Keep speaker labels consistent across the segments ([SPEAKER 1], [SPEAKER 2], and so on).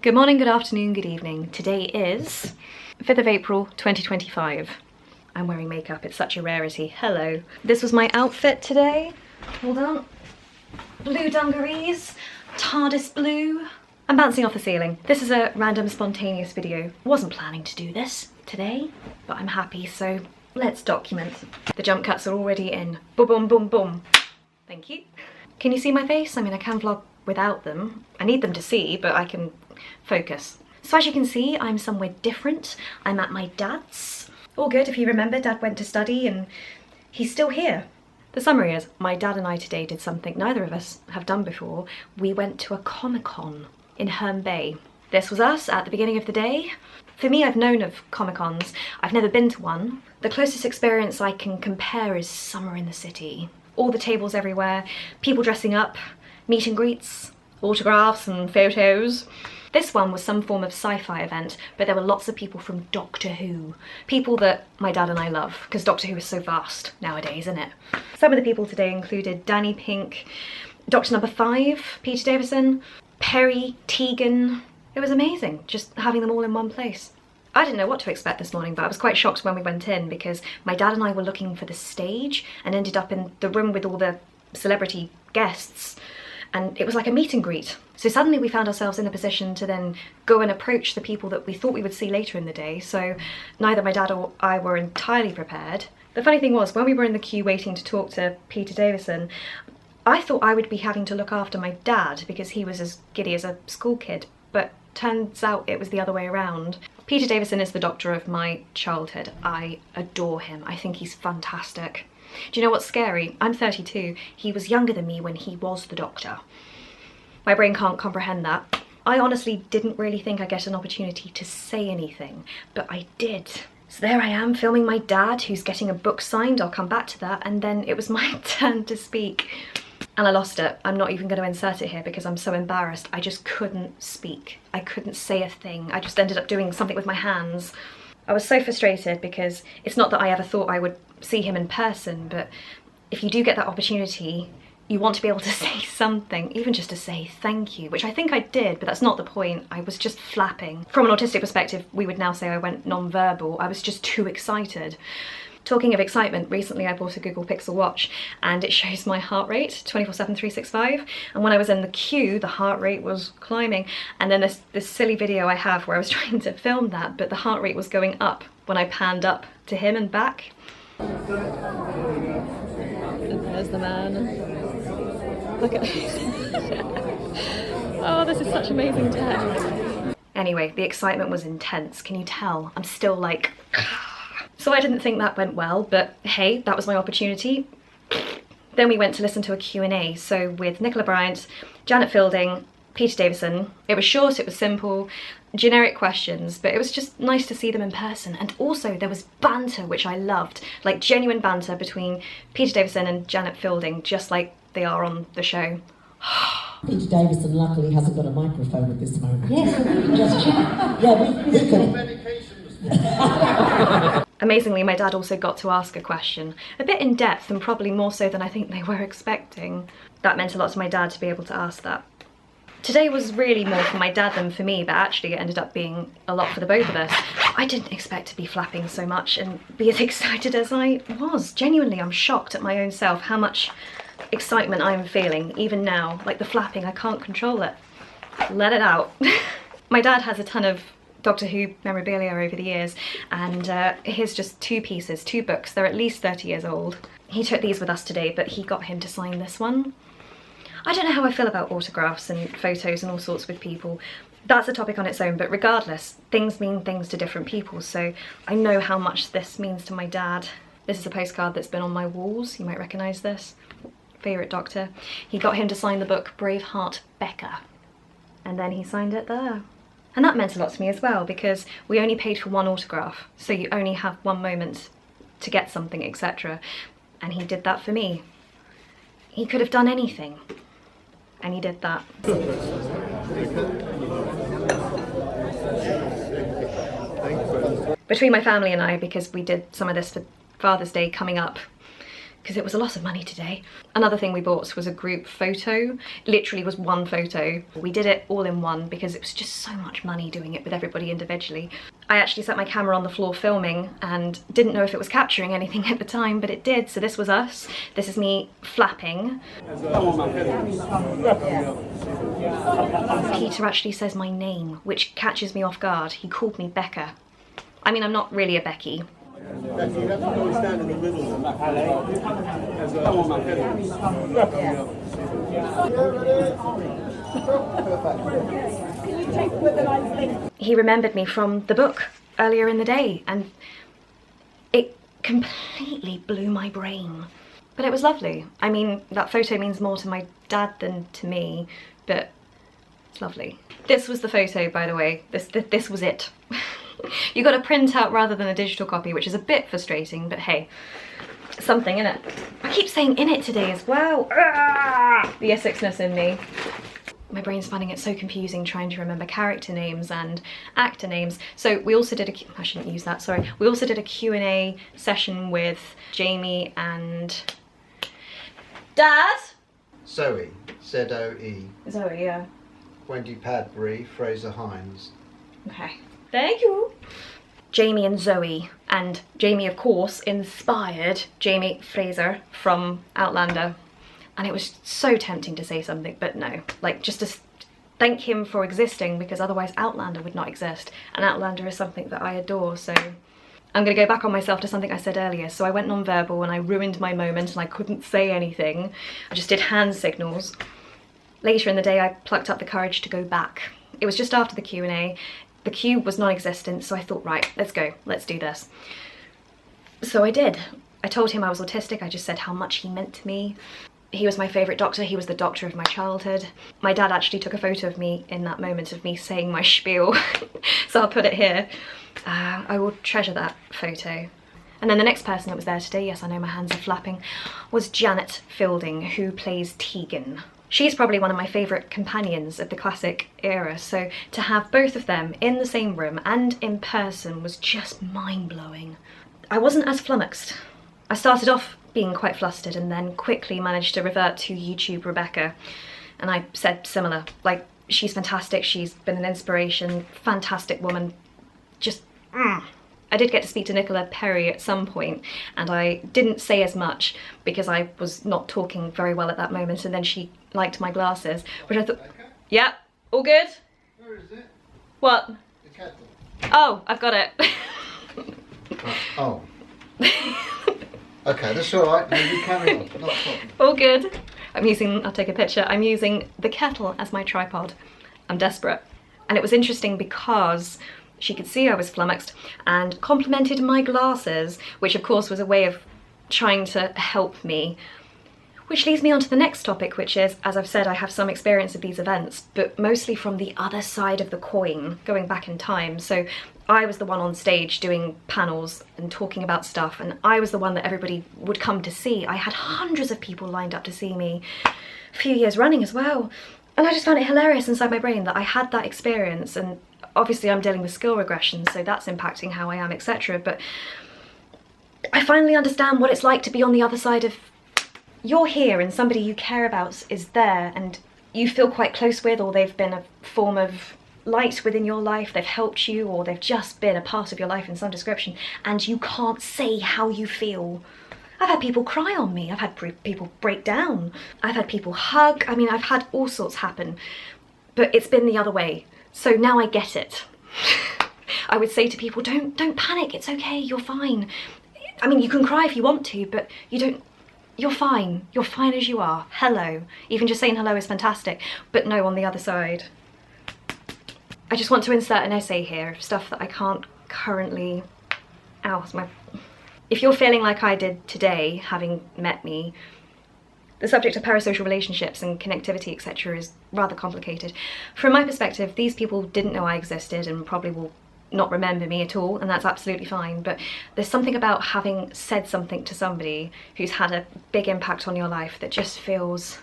[SPEAKER 1] Good morning, good afternoon, good evening. Today is 5th of April 2025. I'm wearing makeup, it's such a rarity. Hello. This was my outfit today. Hold on. Blue dungarees, TARDIS blue. I'm bouncing off the ceiling. This is a random spontaneous video. Wasn't planning to do this today, but I'm happy, so let's document. The jump cuts are already in. Boom, boom, boom, boom. Thank you. Can you see my face? I mean, I can vlog without them. I need them to see, but I can focus. So as you can see, I'm somewhere different. I'm at my dad's. All good, if you remember, Dad went to study and he's still here. The summary is, my dad and I today did something neither of us have done before. We went to a Comic-Con in Herne Bay. This was us at the beginning of the day. For me, I've known of Comic-Cons. I've never been to one. The closest experience I can compare is Summer in the City. All the tables everywhere, people dressing up, meet and greets, autographs and photos. This one was some form of sci-fi event, but there were lots of people from Doctor Who. People that my dad and I love, because Doctor Who is so vast nowadays, isn't it? Some of the people today included Danny Pink, Doctor Number 5, Peter Davison, Perry, Tegan. It was amazing, just having them all in one place. I didn't know what to expect this morning, but I was quite shocked when we went in because my dad and I were looking for the stage and ended up in the room with all the celebrity guests, and it was like a meet and greet. So suddenly we found ourselves in a position to then go and approach the people that we thought we would see later in the day, so neither my dad or I were entirely prepared. The funny thing was, when we were in the queue waiting to talk to Peter Davison, I thought I would be having to look after my dad because he was as giddy as a school kid, but turns out it was the other way around. Peter Davison is the doctor of my childhood. I adore him. I think he's fantastic. Do you know what's scary? I'm 32. He was younger than me when he was the doctor. My brain can't comprehend that. I honestly didn't really think I'd get an opportunity to say anything, but I did. So there I am, filming my dad, who's getting a book signed. I'll come back to that. And then it was my turn to speak. And I lost it. I'm not even going to insert it here because I'm so embarrassed. I just couldn't speak. I couldn't say a thing. I just ended up doing something with my hands. I was so frustrated because it's not that I ever thought I would see him in person, but if you do get that opportunity, you want to be able to say something, even just to say thank you, which I think I did, but that's not the point. I was just flapping. From an autistic perspective, we would now say I went non-verbal. I was just too excited. Talking of excitement, recently I bought a Google Pixel watch and it shows my heart rate 24/7, 365. And when I was in the queue, the heart rate was climbing. And then this silly video I have where I was trying to film that, but the heart rate was going up when I panned up to him and back. And there's the man. Look at this. Oh, this is such amazing tech. Anyway, the excitement was intense. Can you tell? I'm still like... So I didn't think that went well, but hey, that was my opportunity. Then we went to listen to a Q&A, so with Nicola Bryant, Janet Fielding, Peter Davison. It was short, it was simple, generic questions, but it was just nice to see them in person. And also there was banter, which I loved, like genuine banter between Peter Davison and Janet Fielding, just like they are on the show.
[SPEAKER 2] Peter Davison luckily hasn't got a microphone at this moment. Yes, just check. Yeah, we
[SPEAKER 1] Amazingly, my dad also got to ask a question, a bit in depth and probably more so than I think they were expecting. That meant a lot to my dad to be able to ask that. Today was really more for my dad than for me, but actually it ended up being a lot for the both of us. I didn't expect to be flapping so much and be as excited as I was. Genuinely, I'm shocked at my own self how much excitement I'm feeling, even now. Like the flapping, I can't control it. Let it out. My dad has a ton of Doctor Who memorabilia over the years, and here's just two pieces, two books. They're at least 30 years old. He took these with us today, but he got him to sign this one. I don't know how I feel about autographs and photos and all sorts with people. That's a topic on its own, but regardless, things mean things to different people, so I know how much this means to my dad. This is a postcard that's been on my walls. You might recognise this. Favourite Doctor. He got him to sign the book Braveheart Becca, and then he signed it there. And that meant a lot to me as well, because we only paid for one autograph, so you only have one moment to get something, etc. And he did that for me. He could have done anything, and he did that. Between my family and I, because we did some of this for Father's Day coming up, because it was a lot of money today. Another thing we bought was a group photo. Literally was one photo. We did it all in one because it was just so much money doing it with everybody individually. I actually set my camera on the floor filming and didn't know if it was capturing anything at the time, but it did. So this was us. This is me flapping. Peter actually says my name, which catches me off guard. He called me Becca. I mean, I'm not really a Becky.
[SPEAKER 3] Becky, you have to go and stand in the middle.
[SPEAKER 1] He remembered me from the book earlier in the day, and it completely blew my brain. But it was lovely. I mean, that photo means more to my dad than to me, but it's lovely. This was the photo, by the way. This was it. You got a print out rather than a digital copy, which is a bit frustrating, but hey, something in it. I keep saying in it today as well. The Essexness in me. My brain's finding it so confusing trying to remember character names and actor names. So we also did I shouldn't use that, sorry. We also did a Q&A session with Jamie and Dad?
[SPEAKER 4] Zoe, Z-O-E.
[SPEAKER 1] Zoe, yeah.
[SPEAKER 4] Wendy Padbury, Fraser Hines.
[SPEAKER 1] Okay. Thank you. Jamie and Zoe, and Jamie of course inspired Jamie Fraser from Outlander, and it was so tempting to say something, but no, like just to thank him for existing, because otherwise Outlander would not exist, and Outlander is something that I adore. So I'm gonna go back on myself to something I said earlier. So I went non-verbal and I ruined my moment and I couldn't say anything. I just did hand signals. Later in the day I plucked up the courage to go back. It was just after the Q&A. The queue was non-existent, so I thought, right, let's go, let's do this. So I did. I told him I was autistic. I just said how much he meant to me. He was my favourite doctor. He was the doctor of my childhood. My dad actually took a photo of me in that moment of me saying my spiel, so I'll put it here. I will treasure that photo. And then the next person that was there today, yes, I know my hands are flapping, was Janet Fielding, who plays Tegan. She's probably one of my favourite companions of the classic era, so to have both of them in the same room and in person was just mind-blowing. I wasn't as flummoxed. I started off being quite flustered and then quickly managed to revert to YouTube Rebecca, and I said similar, like, she's fantastic, she's been an inspiration, fantastic woman, just I did get to speak to Nicola Perry at some point, and I didn't say as much because I was not talking very well at that moment, and then she liked my glasses, which I thought, yeah, all good?
[SPEAKER 4] Where is it?
[SPEAKER 1] What?
[SPEAKER 4] The kettle.
[SPEAKER 1] Oh, I've got it.
[SPEAKER 4] Oh. Okay, that's alright, no, you carry on, not a problem.
[SPEAKER 1] All good. I'll take a picture, I'm using the kettle as my tripod. I'm desperate. And it was interesting because she could see I was flummoxed and complimented my glasses, which of course was a way of trying to help me. Which leads me on to the next topic, which is, as I've said, I have some experience of these events, but mostly from the other side of the coin, going back in time. So I was the one on stage doing panels and talking about stuff, and I was the one that everybody would come to see. I had hundreds of people lined up to see me, a few years running as well. And I just found it hilarious inside my brain that I had that experience, and obviously I'm dealing with skill regression, so that's impacting how I am, etc. But I finally understand what it's like to be on the other side of, you're here and somebody you care about is there and you feel quite close with, or they've been a form of light within your life, they've helped you, or they've just been a part of your life in some description, and you can't say how you feel. I've had people cry on me, I've had people break down, I've had people hug, I mean, I've had all sorts happen, but it's been the other way. So now I get it. I would say to people, don't panic, it's okay, you're fine. I mean, you can cry if you want to, but you're fine as you are. Hello. Even just saying hello is fantastic, but no, on the other side. I just want to insert an essay here of stuff that I can't currently, if you're feeling like I did today, having met me, the subject of parasocial relationships and connectivity, etc. is rather complicated. From my perspective, these people didn't know I existed and probably will not remember me at all, and that's absolutely fine, but there's something about having said something to somebody who's had a big impact on your life that just feels...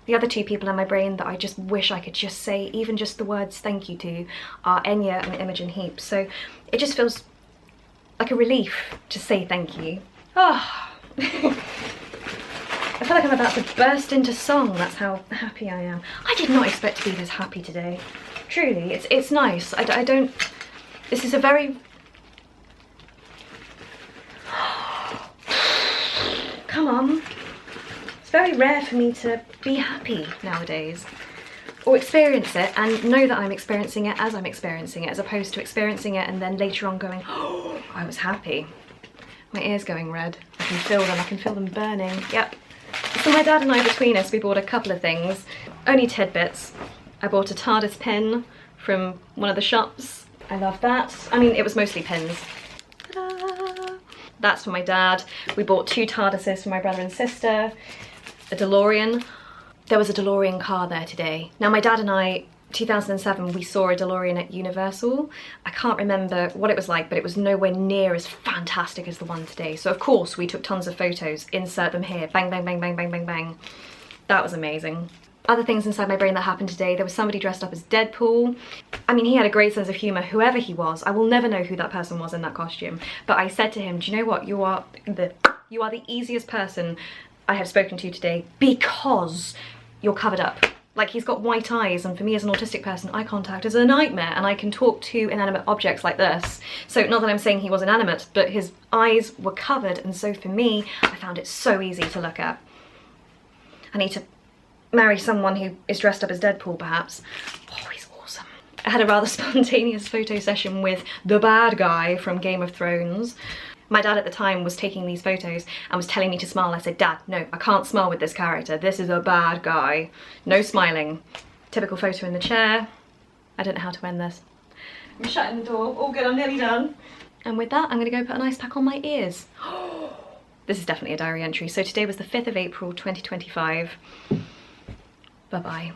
[SPEAKER 1] The other two people in my brain that I just wish I could just say even just the words thank you to are Enya and Imogen Heap, so it just feels like a relief to say thank you. Oh, I feel like I'm about to burst into song. That's how happy I am. I did not expect to be this happy today. Truly, it's nice. I don't... This is a very... Come on. It's very rare for me to be happy nowadays. Or experience it and know that I'm experiencing it as I'm experiencing it, as opposed to experiencing it and then later on going, oh, I was happy. My ear's going red. I can feel them burning. Yep. So my dad and I, between us, we bought a couple of things. Only tidbits. I bought a TARDIS pin from one of the shops. I love that. I mean, it was mostly pins. Ta-da! That's for my dad. We bought 2 TARDISes for my brother and sister. A DeLorean. There was a DeLorean car there today. Now my dad and I, 2007, we saw a DeLorean at Universal. I can't remember what it was like, but it was nowhere near as fantastic as the one today. So of course we took tons of photos, insert them here, bang, bang, bang, bang, bang, bang, bang. That was amazing. Other things inside my brain that happened today, there was somebody dressed up as Deadpool. I mean, he had a great sense of humour, whoever he was. I will never know who that person was in that costume. But I said to him, do you know what? You are the easiest person I have spoken to today because you're covered up. Like, he's got white eyes, and for me as an autistic person, eye contact is a nightmare, and I can talk to inanimate objects like this. So not that I'm saying he was inanimate, but his eyes were covered, and so for me, I found it so easy to look at. I need to marry someone who is dressed up as Deadpool, perhaps. Oh, he's awesome. I had a rather spontaneous photo session with the bad guy from Game of Thrones. My dad at the time was taking these photos and was telling me to smile. I said, Dad, no, I can't smile with this character. This is a bad guy. No smiling. Typical photo in the chair. I don't know how to end this. I'm shutting the door. All good, I'm nearly done. And with that, I'm gonna go put an ice pack on my ears. This is definitely a diary entry. So today was the 5th of April, 2025. Bye-bye.